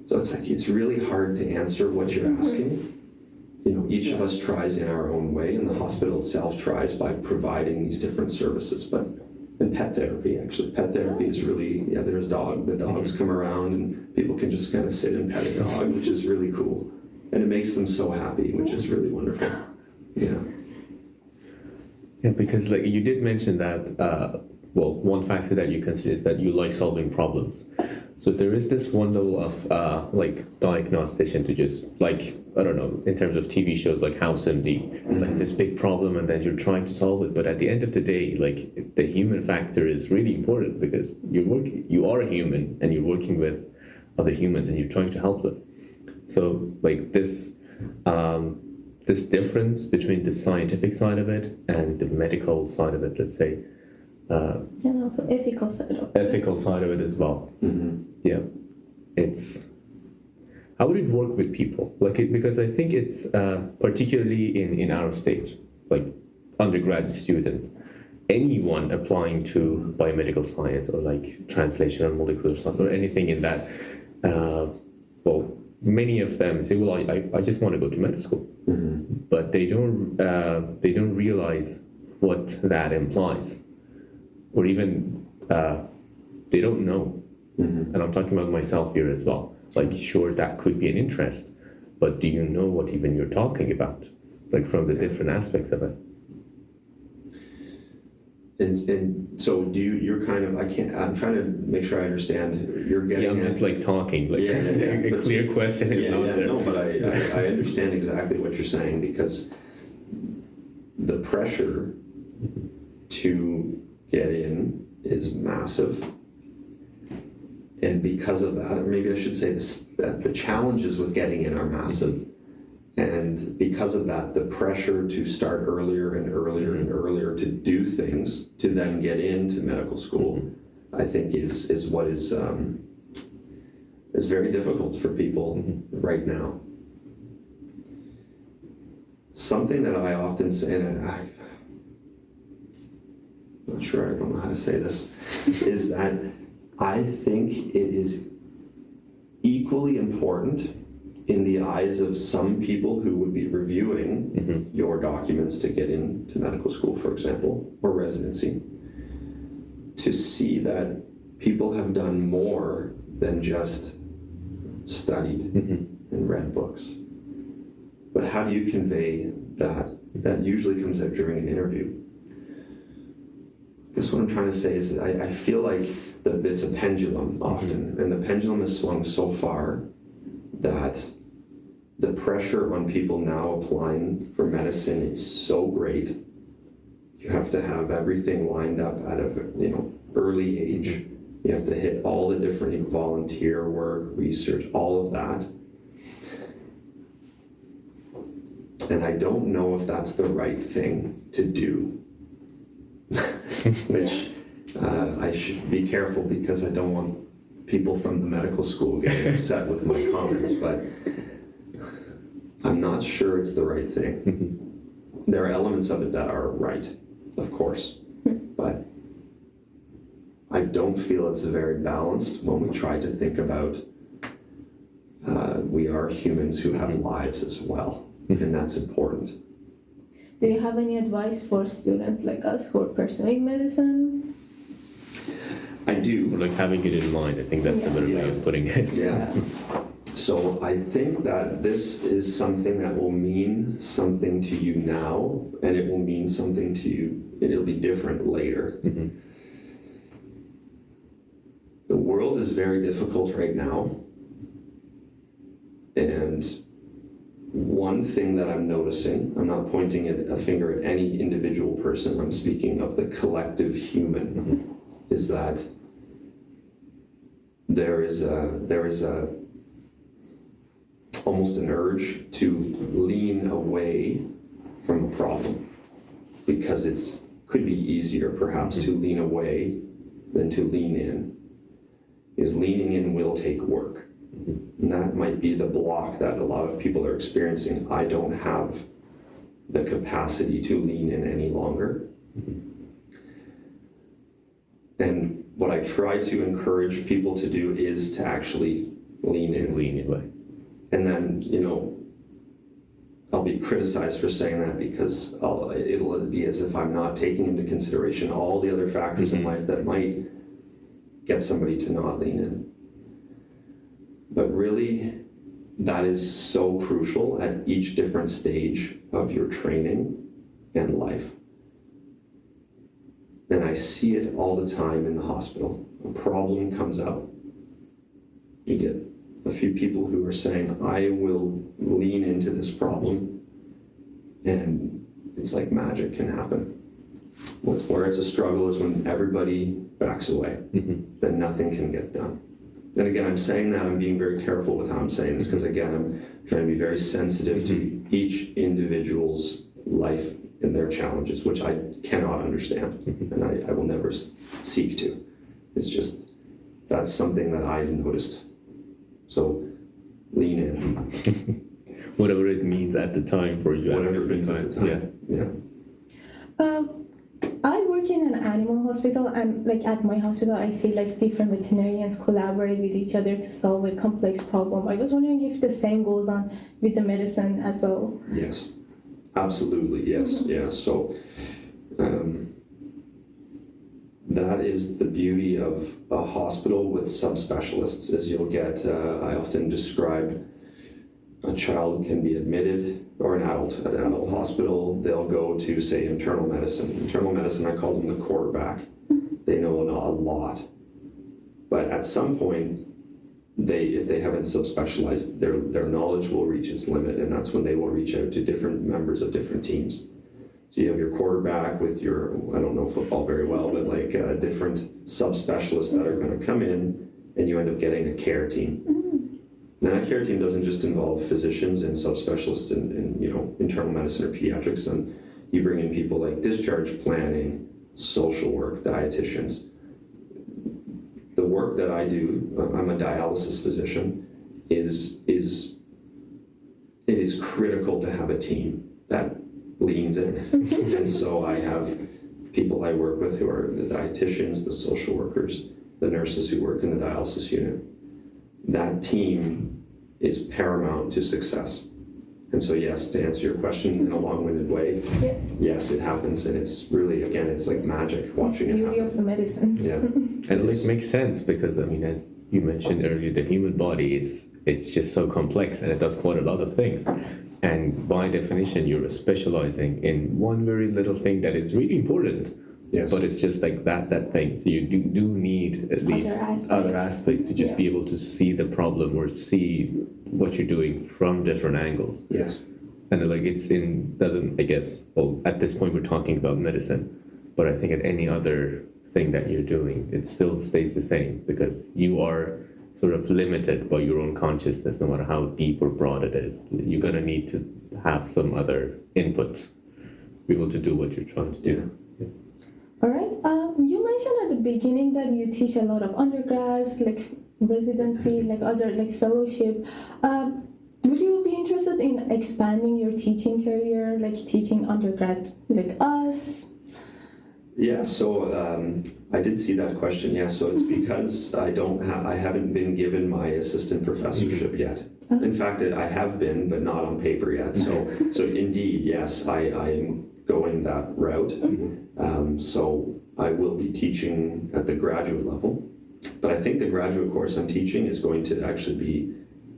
Speaker 4: So it's really hard to answer what you're asking. Each of us tries in our own way, and the hospital itself tries by providing these different services. And pet therapy is really, there's the dogs come around and people can just kind of sit and pet a dog, which is really cool. And it makes them so happy, which is really wonderful.
Speaker 2: Yeah, because you did mention that, one factor that you consider is that you like solving problems. So there is this one level of diagnostician to just I don't know, in terms of TV shows like House MD, it's like this big problem and then you're trying to solve it. But at the end of the day, the human factor is really important, because you are a human and you're working with other humans and you're trying to help them. So this difference between the scientific side of it and the medical side of it, let's say,
Speaker 1: And also ethical side of it.
Speaker 2: Ethical side of it as well. Yeah, it's how would it work with people because I think it's particularly in our stage, undergrad students, anyone applying to biomedical science or translational molecular science or anything in that, many of them say, well, I just want to go to med school, but they don't realize what that implies, or even they don't know. And I'm talking about myself here as well. Sure, that could be an interest, but do you know what even you're talking about, from the different aspects of it?
Speaker 4: And so you're kind of, I'm trying to make sure I understand. You're getting.
Speaker 2: Yeah, I'm just talking. A clear question is not there.
Speaker 4: No, but I understand exactly what you're saying, because the pressure to get in is massive. And because of that, or maybe I should say this, that the challenges with getting in are massive. And because of that, the pressure to start earlier and earlier and earlier to do things to then get into medical school, I think is what is very difficult for people right now. Something that I often say, and I'm not sure, I don't know how to say this, is that I think it is equally important in the eyes of some people who would be reviewing your documents to get into medical school, for example, or residency, to see that people have done more than just studied and read books. But how do you convey that? That usually comes out during an interview. I guess what I'm trying to say is I feel like it's a pendulum often, and the pendulum has swung so far that the pressure on people now applying for medicine is so great. You have to have everything lined up at a early age. You have to hit all the different volunteer work, research, all of that. And I don't know if that's the right thing to do. Which I should be careful because I don't want people from the medical school getting upset with my comments, but I'm not sure it's the right thing. There are elements of it that are right, of course, but I don't feel it's very balanced when we try to think about we are humans who have lives as well, and that's important.
Speaker 1: Do you have any advice for students like us who are pursuing medicine?
Speaker 4: I do.
Speaker 2: Like having it in mind, I think that's a better way of putting it.
Speaker 4: Yeah. So I think that this is something that will mean something to you now, and it will mean something to you, and it'll be different later. The world is very difficult right now, and one thing that I'm noticing, I'm not pointing a finger at any individual person, I'm speaking of the collective human, is that there is a almost an urge to lean away from a problem because it's could be easier perhaps to lean away than to lean in. Because leaning in will take work. And that might be the block that a lot of people are experiencing. I don't have the capacity to lean in any longer. And what I try to encourage people to do is to actually lean in.
Speaker 2: Lean away.
Speaker 4: And then, I'll be criticized for saying that because it'll be as if I'm not taking into consideration all the other factors in life that might get somebody to not lean in. But really, that is so crucial at each different stage of your training and life. And I see it all the time in the hospital. A problem comes out. You get a few people who are saying, I will lean into this problem, and it's like magic can happen. Where it's a struggle is when everybody backs away, then nothing can get done. And again, I'm saying that, I'm being very careful with how I'm saying this, because again, I'm trying to be very sensitive to each individual's life and their challenges, which I cannot understand, and I will never seek to. It's just, that's something that I've noticed. So lean in.
Speaker 2: Whatever it means at the time for you.
Speaker 4: Whatever it means at the time. Yeah.
Speaker 1: I work in an animal hospital, and like at my hospital, I see like different veterinarians collaborate with each other to solve a complex problem. I was wondering if the same goes on with the medicine as well.
Speaker 4: Yes, absolutely, yes, yeah. So that is the beauty of a hospital with subspecialists, is you'll get, I often describe a child can be admitted, or an adult hospital, they'll go to, say, internal medicine. Internal medicine, I call them the quarterback. They know a lot. But at some point, if they haven't subspecialized, their knowledge will reach its limit, and that's when they will reach out to different members of different teams. So you have your quarterback with your, I don't know football very well, but like different subspecialists that are going to come in and you end up getting a care team. Now, that care team doesn't just involve physicians and subspecialists in internal medicine or pediatrics. And you bring in people like discharge planning, social work, dietitians. The work that I do, I'm a dialysis physician, it is critical to have a team that leans in. And so I have people I work with who are the dietitians, the social workers, the nurses who work in the dialysis unit. That team is paramount to success. And so, yes, to answer your question in a long-winded way, yes, it happens. And it's really, again, it's like magic watching it happen.
Speaker 1: It's the beauty of the medicine.
Speaker 4: Yeah.
Speaker 3: And it makes sense because, I mean, as you mentioned earlier, the human body, it's just so complex and it does quite a lot of things. And by definition, you're specializing in one very little thing that is really important.
Speaker 4: Yes.
Speaker 3: But it's just like that thing. So you do need at least other aspects to just be able to see the problem or see what you're doing from different angles.
Speaker 4: Yes.
Speaker 3: And like at this point we're talking about medicine, but I think at any other thing that you're doing, it still stays the same because you are sort of limited by your own consciousness, no matter how deep or broad it is. You're going to need to have some other input to be able to do what you're trying to do.
Speaker 4: Yeah.
Speaker 1: All right. You mentioned at the beginning that you teach a lot of undergrads, like residency, like other like fellowship. Would you be interested in expanding your teaching career, like teaching undergrad like us?
Speaker 4: Yeah, so I did see that question. Yeah, so it's because I haven't been given my assistant professorship yet. In fact, I have been, but not on paper yet. So indeed, yes, I'm going that route. So I will be teaching at the graduate level, but I think the graduate course I'm teaching is going to actually be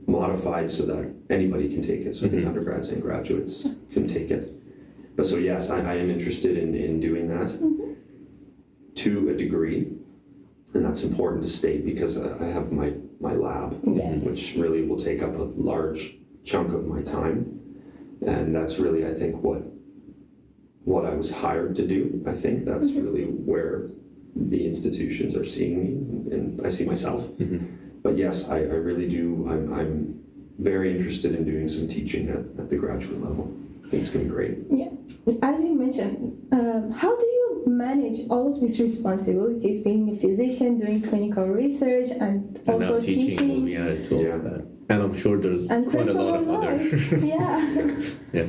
Speaker 4: modified so that anybody can take it. So I think undergrads and graduates can take it. But so yes, I am interested in doing that to a degree, and that's important to state because I have my lab, which really will take up a large chunk of my time, and that's really, I think, what I was hired to do. I think that's really where the institutions are seeing me, and I see myself. But yes, I really do. I'm very interested in doing some teaching at the graduate level. I think it's going to be great.
Speaker 1: Yeah. As you mentioned, how do you manage all of these responsibilities, being a physician, doing clinical research, and also
Speaker 3: now teaching will be added to all of that. And I'm sure there's quite a lot of other. Yeah.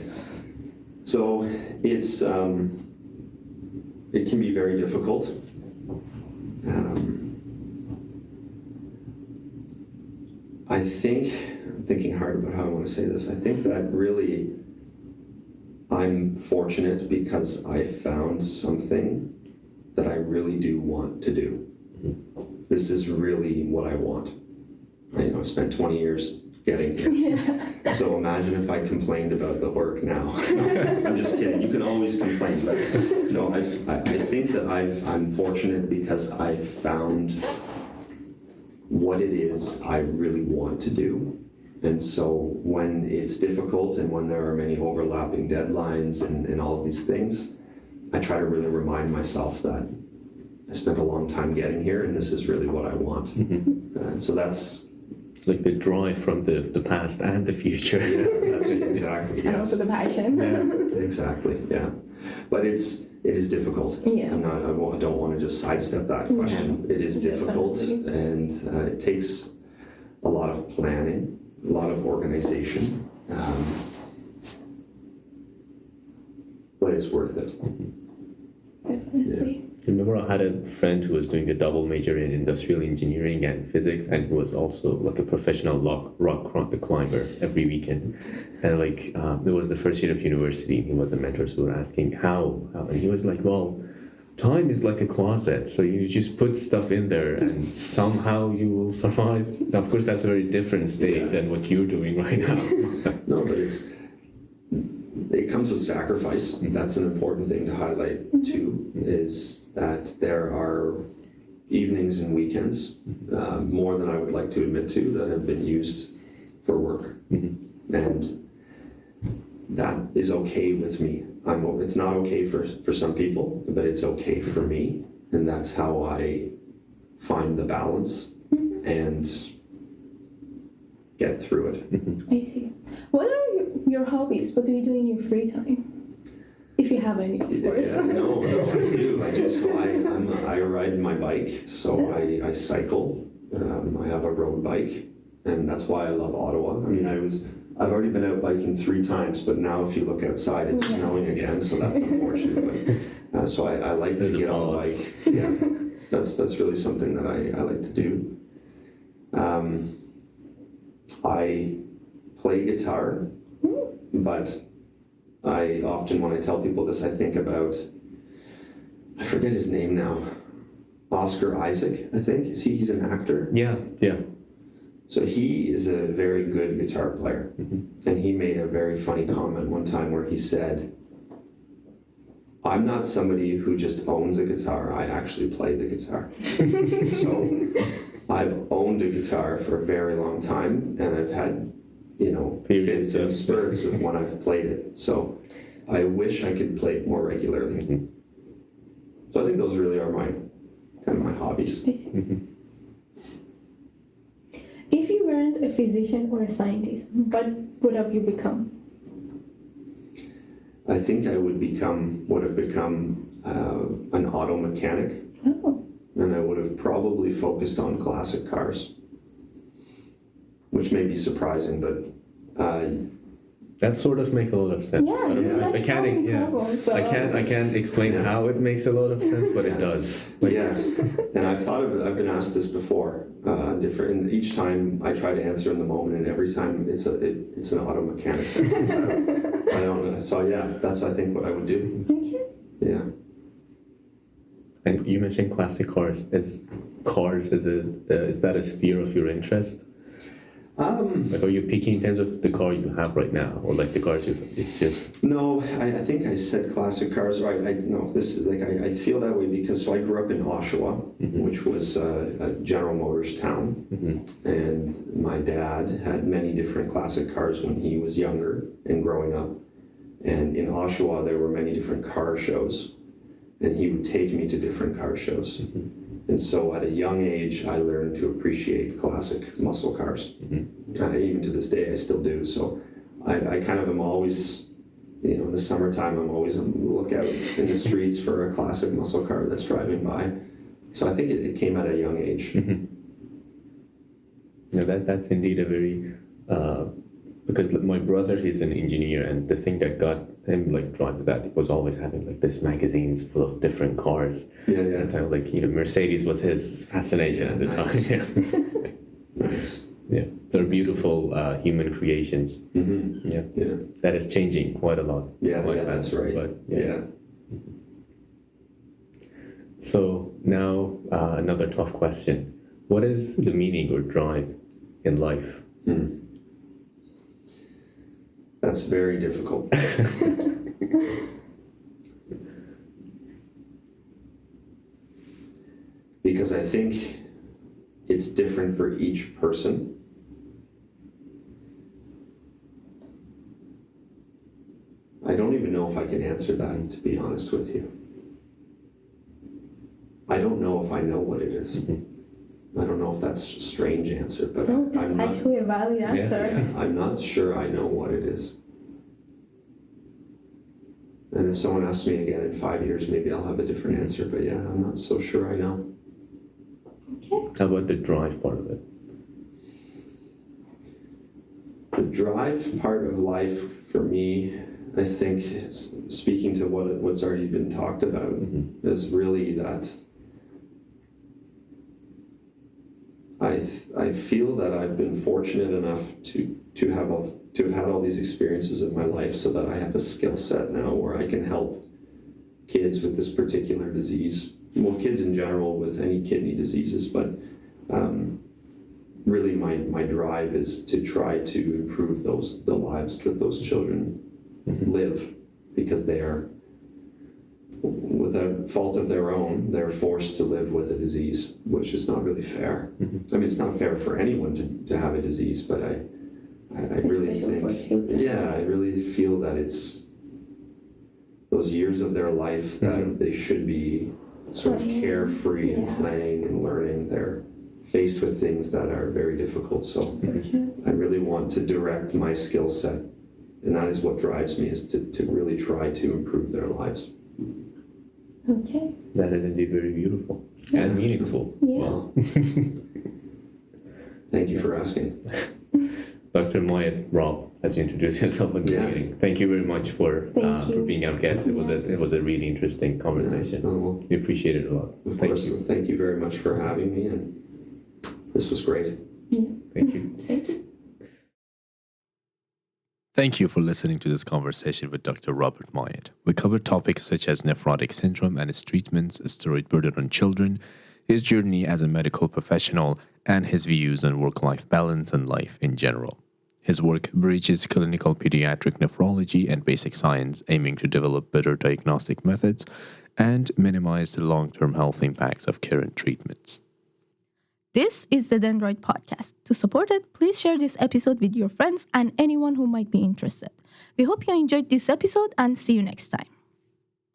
Speaker 4: So it's it can be very difficult. I think, I'm thinking hard about how I want to say this. I think that really I'm fortunate because I found something that I really do want to do. This is really what I want. I've spent 20 years getting here. So imagine if I complained about the work now. I'm just kidding. You can always complain. But no, I think that I'm fortunate because I found what it is I really want to do. And so when it's difficult and when there are many overlapping deadlines and all of these things, I try to really remind myself that I spent a long time getting here and this is really what I want. So that's
Speaker 3: like the drive from the past and the future.
Speaker 4: Yeah, that's it, exactly.
Speaker 1: And also the passion.
Speaker 4: Yeah, exactly. Yeah, but it is difficult.
Speaker 1: Yeah.
Speaker 4: I don't want to just sidestep that question. It is difficult, and it takes a lot of planning, a lot of organization, but it's worth it.
Speaker 1: Definitely.
Speaker 4: Yeah.
Speaker 3: I remember I had a friend who was doing a double major in industrial engineering and physics, and he was also like a professional rock climber every weekend. And it was the first year of university, and he was a mentor, so we were asking how, and he was like, well, time is like a closet, so you just put stuff in there and somehow you will survive. Now, of course, that's a very different state than what you're doing right now.
Speaker 4: No, but it comes with sacrifice. That's an important thing to highlight too, is that there are evenings and weekends, more than I would like to admit to, that have been used for work. And that is okay with me. It's not okay for some people, but it's okay for me. And that's how I find the balance. and get through it.
Speaker 1: I see. What are your hobbies? What do you do in your free time? If you have any, of course.
Speaker 4: Yeah, no, I do. So I ride my bike, so I cycle. I have a road bike, and that's why I love Ottawa. I mean, I've already been out biking 3 times, but now if you look outside, it's snowing again, so that's unfortunate. But so I like to get on the bike. Yeah, that's really something that I like to do. I play guitar, but I often, when I tell people this, I think about, I forget his name now, Oscar Isaac, I think. He's an actor?
Speaker 3: Yeah.
Speaker 4: So he is a very good guitar player. And he made a very funny comment one time where he said, I'm not somebody who just owns a guitar, I actually play the guitar. So I've owned a guitar for a very long time, and I've had fits and spurts of when I've played it. So I wish I could play it more regularly. So I think those really are my hobbies.
Speaker 1: If you weren't a physician or a scientist, what would have you become?
Speaker 4: I think I would have become an auto mechanic.
Speaker 1: Oh.
Speaker 4: And I would have probably focused on classic cars, which may be surprising, but
Speaker 3: that sort of makes a lot of sense.
Speaker 1: Yeah,
Speaker 3: I can't explain how it makes a lot of sense, but it does.
Speaker 4: Yes, and I've been asked this before, and each time I try to answer in the moment, and every time it's an auto mechanic. I don't know. So yeah, that's I think what I would do.
Speaker 1: Okay.
Speaker 4: Yeah.
Speaker 3: And you mentioned classic cars. Is that a sphere of your interest? Like, are you picking in terms of the car you have right now, or like the cars it's just?
Speaker 4: No, I think I said classic cars. Right? This is like I feel that way because I grew up in Oshawa, which was a General Motors town, and my dad had many different classic cars when he was younger and growing up. And in Oshawa, there were many different car shows, and he would take me to different car shows. And so at a young age, I learned to appreciate classic muscle cars. Even to this day, I still do. So I kind of am always, in the summertime, I'm always on the lookout in the streets for a classic muscle car that's driving by. So I think it came at a young age.
Speaker 3: No, that's indeed a very, because my brother is an engineer, and the thing that got him drawn to that was always having this magazines full of different cars.
Speaker 4: Yeah.
Speaker 3: At the time, Mercedes was his fascination at the time. Yeah.
Speaker 4: Nice.
Speaker 3: Yeah, they're beautiful human creations. Yeah, that is changing quite a lot.
Speaker 4: Yeah, that's right.
Speaker 3: But
Speaker 4: yeah.
Speaker 3: So now another tough question: what is the meaning or drive in life?
Speaker 4: That's very difficult. Because I think it's different for each person. I don't even know if I can answer that, to be honest with you. I don't know if I know what it is. I don't know if that's a strange answer, but
Speaker 1: no, that's actually a valid answer.
Speaker 4: Yeah, I'm not sure I know what it is. And if someone asks me again in 5 years, maybe I'll have a different answer, but yeah, I'm not so sure I know.
Speaker 1: Okay.
Speaker 3: How about the drive part of it?
Speaker 4: The drive part of life for me, I think, speaking to what's already been talked about, is really that I feel that I've been fortunate enough to have had all these experiences in my life so that I have a skill set now where I can help kids with this particular disease. Well, kids in general with any kidney diseases, but really my drive is to try to improve the lives that those children live, because they are, without fault of their own, they're forced to live with a disease, which is not really fair. I mean, it's not fair for anyone to have a disease, but I really think, I really feel that it's those years of their life that they should be sort of carefree and playing and learning. faced with things that are very difficult. So I really want to direct my skill set, and that is what drives me, is to really try to improve their lives.
Speaker 1: Okay.
Speaker 3: That is indeed very beautiful and meaningful.
Speaker 1: Yeah.
Speaker 4: Well, thank you for asking.
Speaker 3: Dr. Myette, Rob, as you introduced yourself in the
Speaker 4: Yeah.
Speaker 3: beginning, thank you very much for
Speaker 1: Thank you.
Speaker 3: being our guest. It was a really interesting conversation.
Speaker 4: Oh, well,
Speaker 3: We appreciate it a lot.
Speaker 4: of
Speaker 3: Thank
Speaker 4: course,
Speaker 3: you.
Speaker 4: thank you very much for having me, and this was great.
Speaker 3: Thank you.
Speaker 1: Thank you.
Speaker 2: Thank you for listening to this conversation with Dr. Robert Myette. We covered topics such as nephrotic syndrome and its treatments, steroid burden on children, his journey as a medical professional, and his views on work-life balance and life in general. His work bridges clinical pediatric nephrology and basic science, aiming to develop better diagnostic methods and minimize the long-term health impacts of current treatments.
Speaker 1: This is the Dendroid Podcast. To support it, please share this episode with your friends and anyone who might be interested. We hope you enjoyed this episode and see you next time.